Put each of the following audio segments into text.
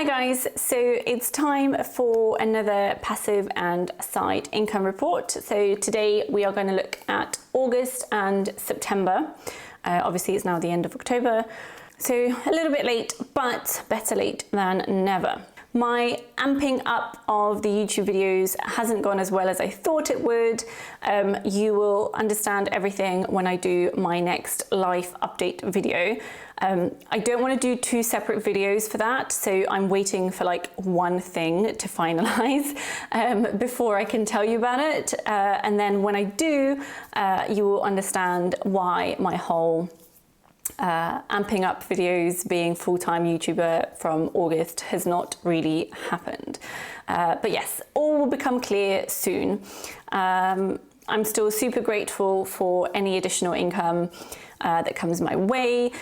Hi guys, so it's time for another passive and side income report. So today we are going to look at August and September. Obviously it's now the end of October, so a little bit late, but better late than never. My amping up of the YouTube videos hasn't gone as well as I thought it would. You will understand everything when I do my next life update video. I don't want to do two separate videos for that, so I'm waiting for like one thing to finalize before I can tell you about it. And then when I do, you will understand why my whole amping up videos, being full-time YouTuber from August has not really happened. But yes, all will become clear soon. I'm still super grateful for any additional income that comes my way,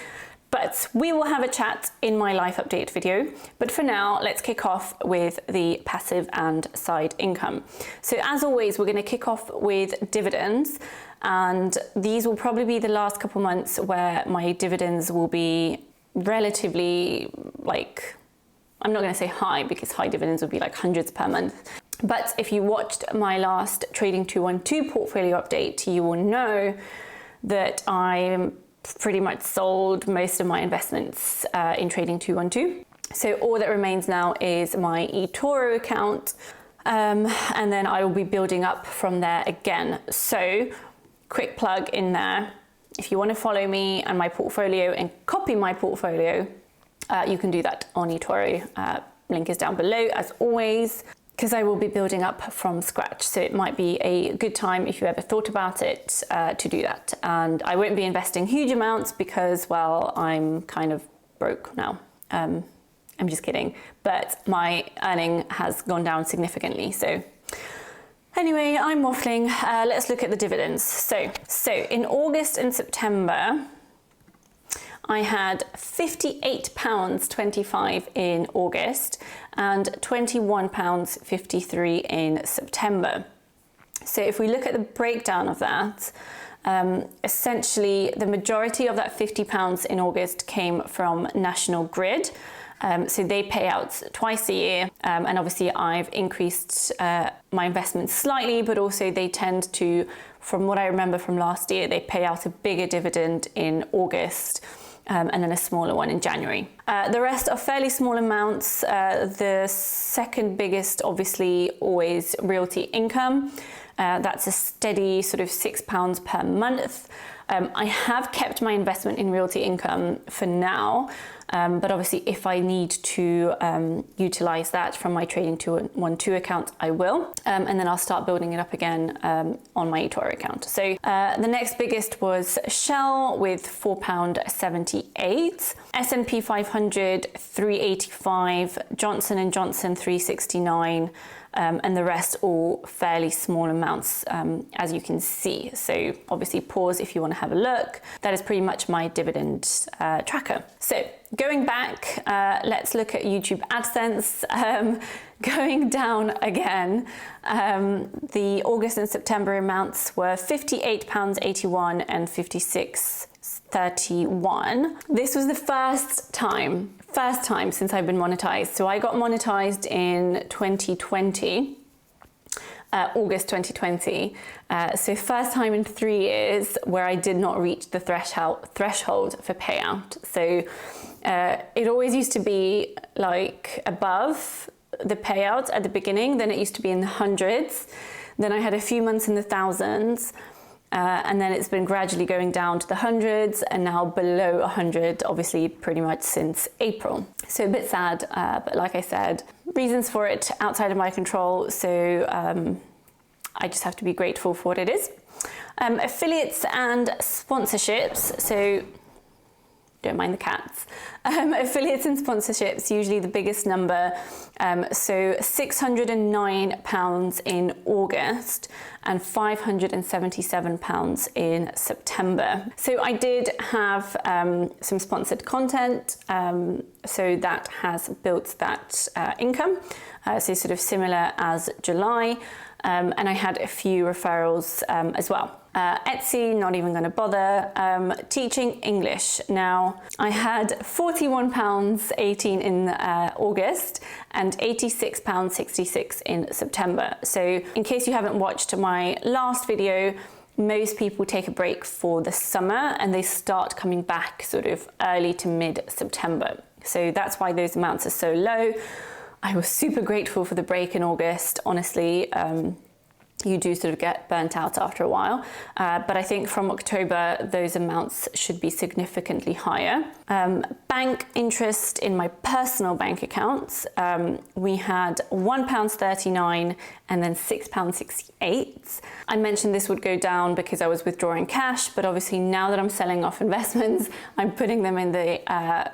but we will have a chat in my life update video. But for now, let's kick off with the passive and side income. So as always, we're going to kick off with dividends. And these will probably be the last couple months where my dividends will be relatively, like, I'm not going to say high, because high dividends will be like hundreds per month. But if you watched my last Trading 212 portfolio update, you will know that I pretty much sold most of my investments in Trading 212. So all that remains now is my eToro account, and then I will be building up from there again. So quick plug in there, if you want to follow me and my portfolio and copy my portfolio, you can do that on eToro. Link is down below as always, because I will be building up from scratch. So it might be a good time, if you ever thought about it, to do that. And I won't be investing huge amounts because, well, I'm kind of broke now. I'm just kidding, but my earning has gone down significantly. So anyway, I'm waffling. Let's look at the dividends. So in August and September, I had £58.25 in August and £21.53 in September. So if we look at the breakdown of that, essentially the majority of that £50 in August came from National Grid. So they pay out twice a year, and obviously I've increased my investments slightly, but also they tend to, from what I remember from last year, they pay out a bigger dividend in August and then a smaller one in January. The rest are fairly small amounts. The second biggest, obviously, always realty income. That's a steady sort of £6 per month. I have kept my investment in realty income for now, but obviously if I need to utilize that from my Trading 212 account, I will. And then I'll start building it up again on my eToro account. So the next biggest was Shell with £4.78, S&P 500 385, Johnson & Johnson 369, and the rest all fairly small amounts, as you can see. So obviously pause if you want to have a look. That is pretty much my dividend tracker. So going back, let's look at YouTube AdSense. Going down again, the August and September amounts were £58.81 and £56.31. This was the first time since I've been monetized. So I got monetized in 2020, August 2020. So first time in 3 years where I did not reach the threshold for payout. So it always used to be like above the payout at the beginning, then it used to be in the hundreds. Then I had a few months in the thousands. And then it's been gradually going down to the hundreds and now below 100, obviously pretty much since April. So a bit sad, but like I said, reasons for it outside of my control. So I just have to be grateful for what it is. Affiliates and sponsorships. So don't mind the cats. Affiliates and sponsorships, usually the biggest number. So £609 in August and £577 in September. So I did have some sponsored content, so that has built that income. So sort of similar as July. And I had a few referrals as well. Etsy, not even going to bother. Teaching English. Now, I had £41.18 in August and £86.66 in September. So in case you haven't watched my last video, most people take a break for the summer and they start coming back sort of early to mid-September. So that's why those amounts are so low. I was super grateful for the break in August, honestly. You do sort of get burnt out after a while. But I think from October, those amounts should be significantly higher. Bank interest in my personal bank accounts, we had £1.39 and then £6.68. I mentioned this would go down because I was withdrawing cash, but obviously now that I'm selling off investments, I'm putting them in the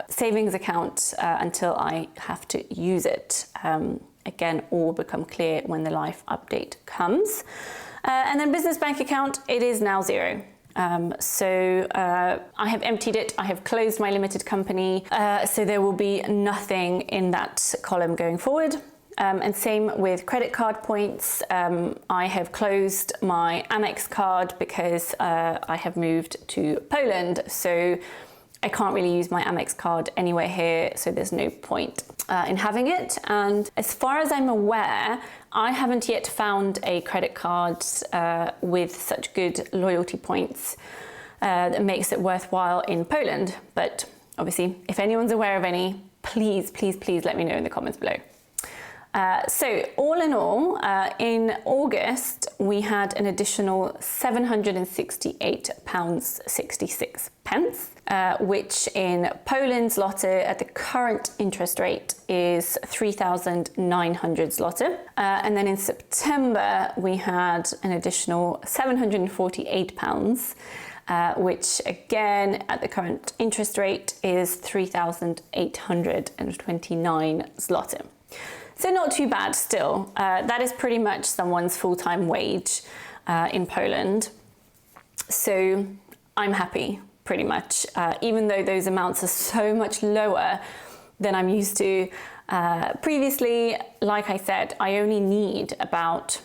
savings account until I have to use it. Again, all will become clear when the life update comes. And then business bank account, it is now zero. I have emptied it. I have closed my limited company. So there will be nothing in that column going forward. And same with credit card points. I have closed my Amex card because I have moved to Poland. So I can't really use my Amex card anywhere here, so there's no point in having it. And as far as I'm aware, I haven't yet found a credit card with such good loyalty points that makes it worthwhile in Poland. But obviously, if anyone's aware of any, please, please, please let me know in the comments below. So all in all, in August, we had an additional £768.66, which in Poland zloty at the current interest rate is 3,900 zloty. And then in September, we had an additional £748, which again, at the current interest rate is 3,829 zloty. So not too bad still. That is pretty much someone's full-time wage in Poland. So I'm happy, pretty much, even though those amounts are so much lower than I'm used to. Previously, like I said, I only need about,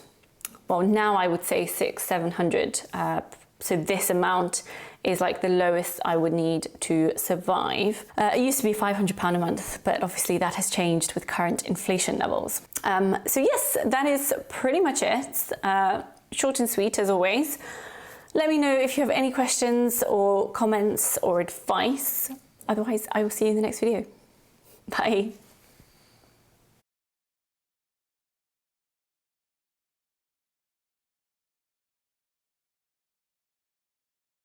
well, now I would say 600-700. So this amount is like the lowest I would need to survive. It used to be £500 a month, but obviously that has changed with current inflation levels. So yes, that is pretty much it. Short and sweet as always. Let me know if you have any questions or comments or advice. Otherwise, I will see you in the next video. Bye.